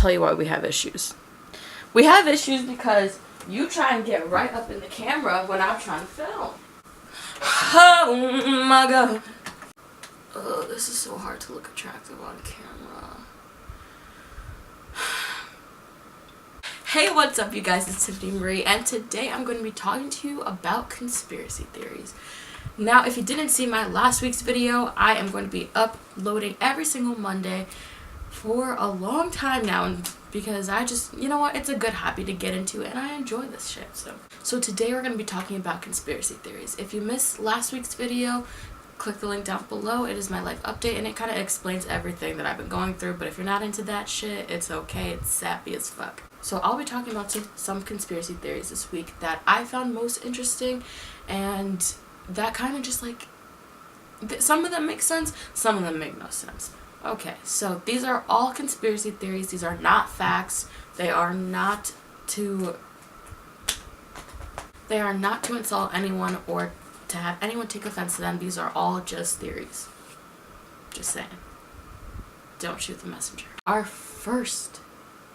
tell you why we have issues. We have issues because you try and get right up in the camera when I'm trying to film. Oh my god. Oh, this is so hard to look attractive on camera. Hey, what's up, you guys? It's Tiffany Marie, and today I'm going to be talking to you about conspiracy theories. Now, if you didn't see my last week's video, I am going to be uploading every single Monday for a long time now, and because I just, you know what, it's a good hobby to get into, and I enjoy this shit. So today we're going to be talking about conspiracy theories. If you missed last week's video, click the link down below. It is my life update, and it kind of explains everything that I've been going through, but if you're not into that shit, it's okay. It's sappy as fuck. So I'll be talking about some conspiracy theories this week that I found most interesting, and that kind of just like, some of them make sense, some of them make no sense. Okay, so these are all conspiracy theories. These are not facts. They are not to insult anyone or to have anyone take offense to them. These are all just theories. Just saying. Don't shoot the messenger. Our first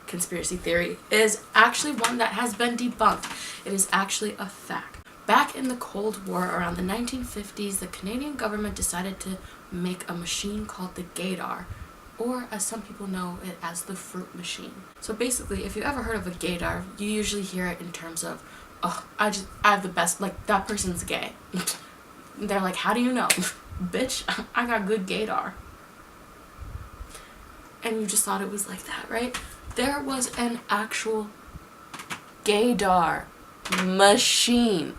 conspiracy theory is actually one that has been debunked. It is actually a fact. Back in the Cold War, around the 1950s, the Canadian government decided to make a machine called the Gaydar, or as some people know it as the fruit machine. So basically, if you ever heard of a Gaydar, you usually hear it in terms of, oh, I have the best, like, that person's gay. They're like, how do you know? Bitch, I got good Gaydar. And you just thought it was like that, right? There was an actual Gaydar machine.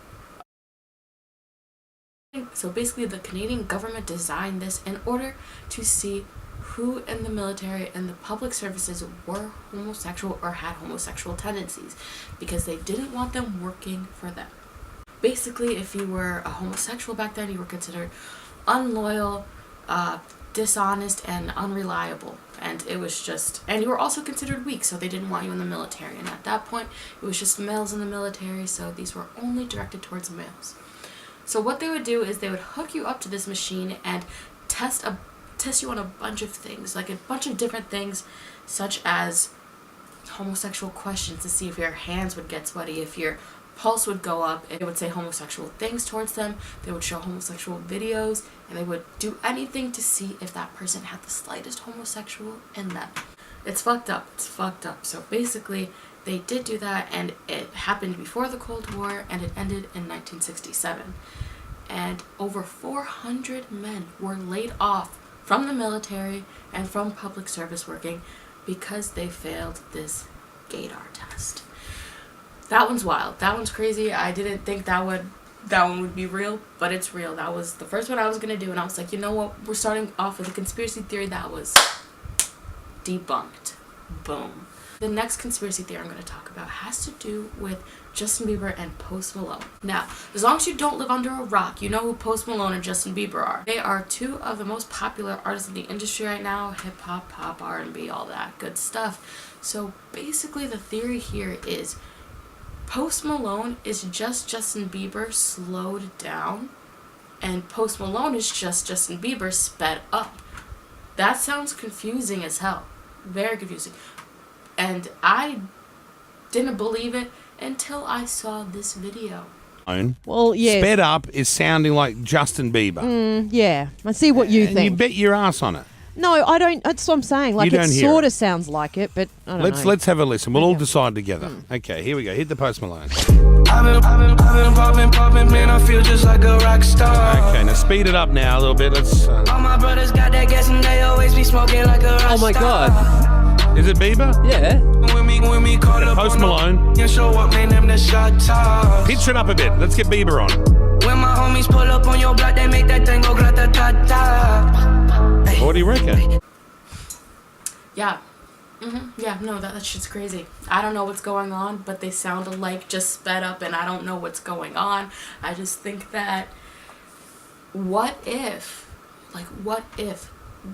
So basically, the Canadian government designed this in order to see who in the military and the public services were homosexual or had homosexual tendencies, because they didn't want them working for them. Basically, if you were a homosexual back then, you were considered unloyal, dishonest, and unreliable. And it was just, and you were also considered weak, so they didn't want you in the military. And at that point, it was just males in the military, so these were only directed towards males. So what they would do is they would hook you up to this machine and test you on a bunch of things, like a bunch of different things, such as homosexual questions to see if your hands would get sweaty, if your pulse would go up. It would say homosexual things towards them. They would show homosexual videos, and they would do anything to see if that person had the slightest homosexual in them. It's fucked up. It's fucked up. So basically, they did do that, and it happened before the Cold War, and it ended in 1967. And over 400 men were laid off from the military and from public service working because they failed this Gaydar test. That one's wild. That one's crazy. I didn't think that one would be real, but it's real. That was the first one I was going to do, and I was like, you know what? We're starting off with a conspiracy theory that was debunked. Boom. The next conspiracy theory I'm going to talk about has to do with Justin Bieber and Post Malone. Now, as long as you don't live under a rock, you know who Post Malone and Justin Bieber are. They are two of the most popular artists in the industry right now. Hip hop, pop, R&B, all that good stuff. So basically, the theory here is Post Malone is just Justin Bieber slowed down, and Post Malone is just Justin Bieber sped up. That sounds confusing as hell. Very confusing. And I didn't believe it until I saw this video. Well, yeah. Sped up is sounding like Justin Bieber. Yeah, I see what you think. And you bet your ass on it. No, I don't. That's what I'm saying. Like, it sort of sounds like it, but I don't know. Let's have a listen. We'll all decide together. Okay, here we go. Hit the Post Malone. I've been popping, man. I feel just like a rock star. Okay, now speed it up now a little bit. Let's. All my brothers got that gas and they always be smoking like a rock star. Oh my god. Is it Bieber? Yeah. When we caught up Post Malone. Yeah, show up, man, them the shot toss. Pitch it up a bit. Let's get Bieber on. When my homies pull up on your block, they make that thing go grata-ta-ta. What do you reckon? Yeah. Yeah, no, that shit's crazy. I don't know what's going on, but they sound alike, just sped up, and I don't know what's going on. I just think that, what if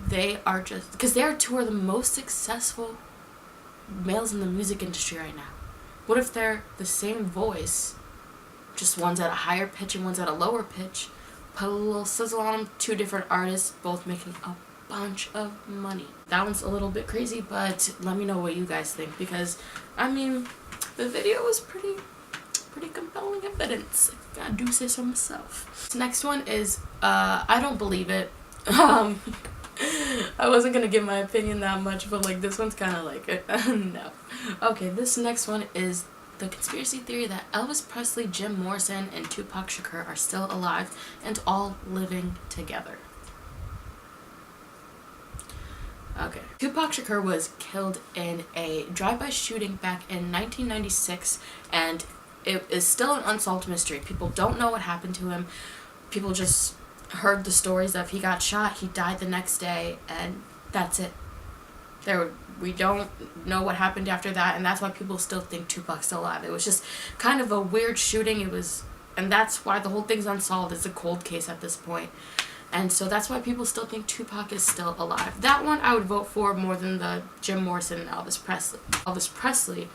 they are just, because they are two of the most successful males in the music industry right now. What if they're the same voice, just one's at a higher pitch and one's at a lower pitch, put a little sizzle on them, two different artists, both making a bunch of money. That one's a little bit crazy, but let me know what you guys think, because I mean, the video was pretty compelling evidence. I do say so myself. This next one is I don't believe it. I wasn't gonna give my opinion that much, but like this one's kind of like no. Okay, this next one is the conspiracy theory that Elvis Presley, Jim Morrison, and Tupac Shakur are still alive and all living together. Okay. Tupac Shakur was killed in a drive-by shooting back in 1996, and it is still an unsolved mystery. People don't know what happened to him. People just heard the stories of he got shot, he died the next day, and that's it. We don't know what happened after that, and that's why people still think Tupac's still alive. It was just kind of a weird shooting. And that's why the whole thing's unsolved. It's a cold case at this point. And so that's why people still think Tupac is still alive. That one I would vote for more than the Jim Morrison and Elvis Presley. Elvis Presley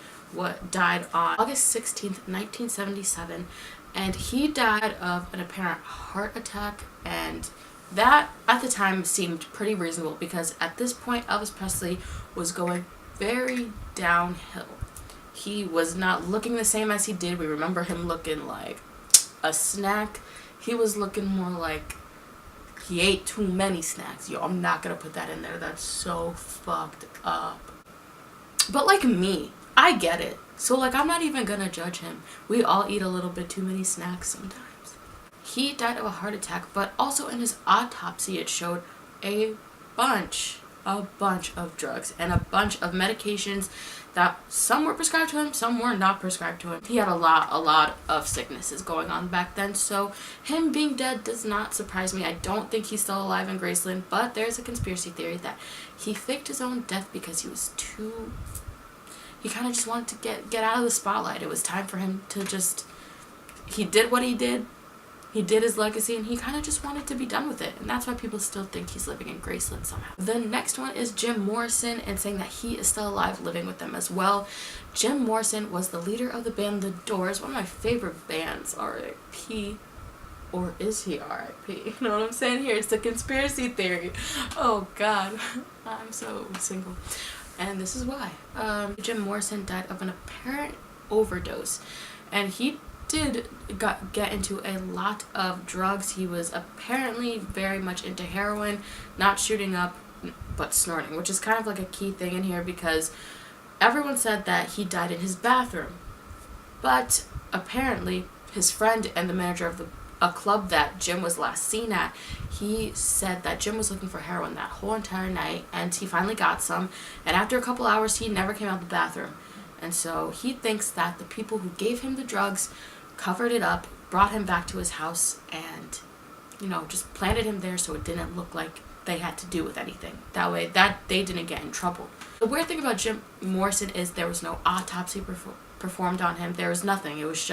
died on August 16th, 1977, and he died of an apparent heart attack, and that at the time seemed pretty reasonable because at this point Elvis Presley was going very downhill. He was not looking the same as he did. We remember him looking like a snack. He was looking more like he ate too many snacks. Yo, I'm not gonna put that in there. That's so fucked up. But like me, I get it. So like I'm not even gonna judge him. We all eat a little bit too many snacks sometimes. He died of a heart attack, but also in his autopsy it showed a bunch of drugs and a bunch of medications that some were prescribed to him, some were not prescribed to him. He had a lot of sicknesses going on back then, so him being dead does not surprise me. I don't think he's still alive in Graceland, but there's a conspiracy theory that he faked his own death because he kind of just wanted to get out of the spotlight. It was time for him to he did what he did. He did his legacy, and he kind of just wanted to be done with it. And that's why people still think he's living in Graceland somehow. The next one is Jim Morrison, and saying that he is still alive, living with them as well. Jim Morrison was the leader of the band The Doors, one of my favorite bands, R.I.P. Or is he R.I.P.? You know what I'm saying here? It's the conspiracy theory. Oh, God. I'm so single. And this is why. Jim Morrison died of an apparent overdose. And he did get into a lot of drugs. He was apparently very much into heroin, not shooting up, but snorting, which is kind of like a key thing in here because everyone said that he died in his bathroom. But apparently his friend and the manager of a club that Jim was last seen at, he said that Jim was looking for heroin that whole entire night, and he finally got some, and after a couple hours he never came out of the bathroom. And so he thinks that the people who gave him the drugs covered it up, brought him back to his house, and just planted him there so it didn't look like they had to do with anything. That way that they didn't get in trouble. The weird thing about Jim Morrison is there was no autopsy performed on him. There was nothing. It was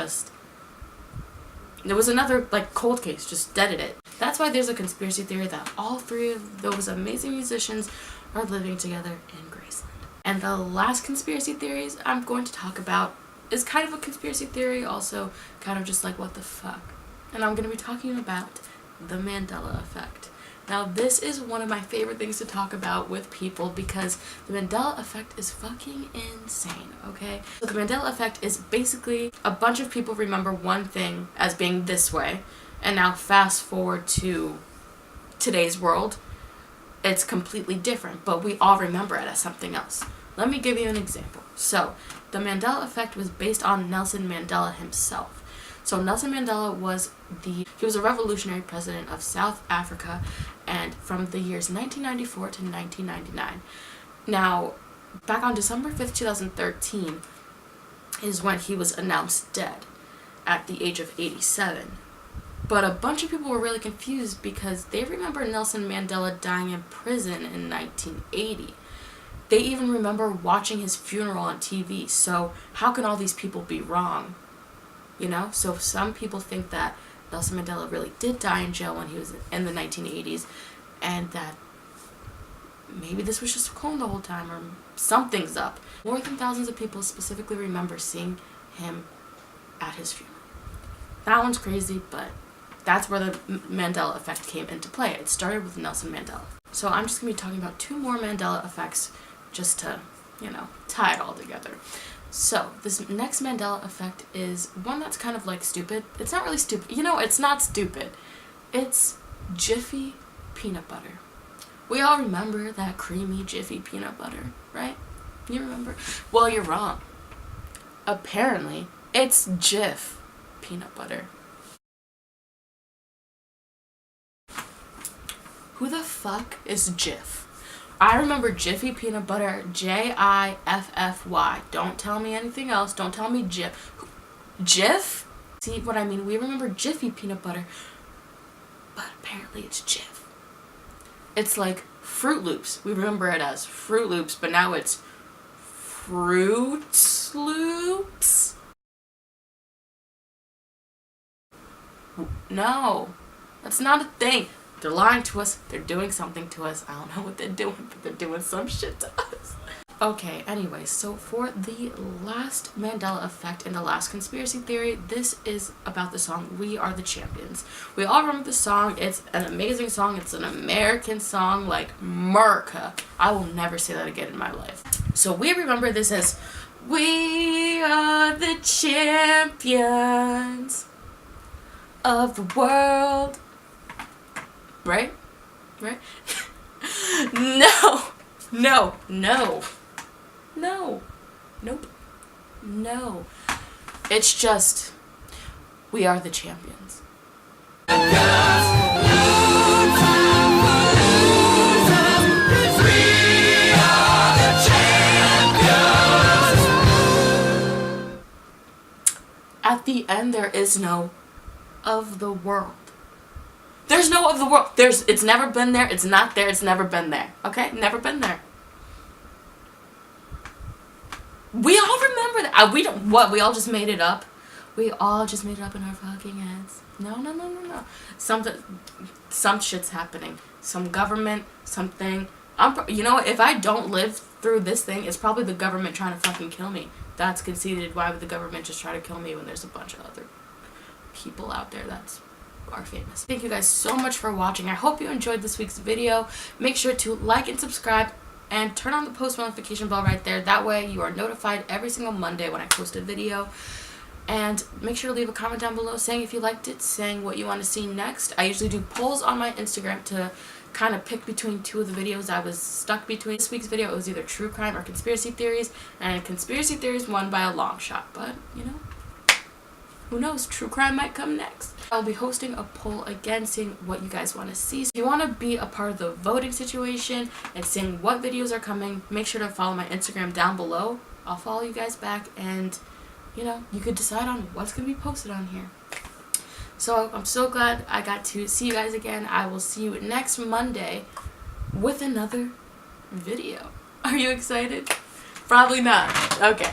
another cold case, just deaded it. That's why there's a conspiracy theory that all three of those amazing musicians are living together in Graceland. And the last conspiracy theories I'm going to talk about is kind of a conspiracy theory, also kind of just like what the fuck. And I'm going to be talking about the Mandela effect. Now this is one of my favorite things to talk about with people because the Mandela effect is fucking insane, okay? So the Mandela effect is basically a bunch of people remember one thing as being this way, and now fast forward to today's world, it's completely different, but we all remember it as something else. Let me give you an example. So the Mandela effect was based on Nelson Mandela himself. So Nelson Mandela was a revolutionary president of South Africa, and from the years 1994 to 1999. Now, back on December 5th, 2013 is when he was announced dead at the age of 87. But a bunch of people were really confused because they remember Nelson Mandela dying in prison in 1980. They even remember watching his funeral on TV, so how can all these people be wrong? So some people think that Nelson Mandela really did die in jail when he was in the 1980s, and that maybe this was just a clone the whole time, or something's up. More than thousands of people specifically remember seeing him at his funeral. That one's crazy, but that's where the Mandela effect came into play. It started with Nelson Mandela. So I'm just going to be talking about 2 more Mandela effects just to, tie it all together. So this next Mandela effect is one that's kind of like stupid. It's not really stupid. It's not stupid. It's Jiffy peanut butter. We all remember that creamy Jiffy peanut butter, right? You remember? Well, you're wrong. Apparently, it's Jif peanut butter. Who the fuck is Jif? I remember Jiffy peanut butter, Jiffy. Don't tell me anything else. Don't tell me Jif. Jif? See what I mean? We remember Jiffy peanut butter, but apparently it's Jif. It's like Fruit Loops. We remember it as Fruit Loops, but now it's Fruit Loops? No, that's not a thing. They're lying to us. They're doing something to us. I don't know what they're doing, but they're doing some shit to us. Okay, anyway, so for the last Mandela effect and the last conspiracy theory, this is about the song We Are the Champions. We all remember the song. It's an amazing song. It's an American song, like America. I will never say that again in my life. So we remember this as We are the champions of the world. Right? No. Nope. No. It's just, we are the champions. At the end, there is no of the world. There's no of the world. It's never been there. It's not there. It's never been there. Okay? Never been there. We all remember that. We all just made it up? We all just made it up in our fucking heads. No. Some shit's happening. Some government, something. If I don't live through this thing, it's probably the government trying to fucking kill me. That's conceited. Why would the government just try to kill me when there's a bunch of other people out there are famous? Thank you guys so much for watching. I hope you enjoyed this week's video. Make sure to like and subscribe and turn on the post notification bell right there. That way you are notified every single Monday when I post a video. And make sure to leave a comment down below saying if you liked it, saying what you want to see next. I usually do polls on my Instagram to kind of pick between 2 of the videos I was stuck between. This week's video, it was either true crime or conspiracy theories, and conspiracy theories won by a long shot, but who knows, true crime might come next. I'll be hosting a poll again, seeing what you guys want to see. So if you want to be a part of the voting situation and seeing what videos are coming, make sure to follow my Instagram down below. I'll follow you guys back, and you could decide on what's going to be posted on here. So I'm so glad I got to see you guys again. I will see you next Monday with another video. Are you excited? Probably not. Okay.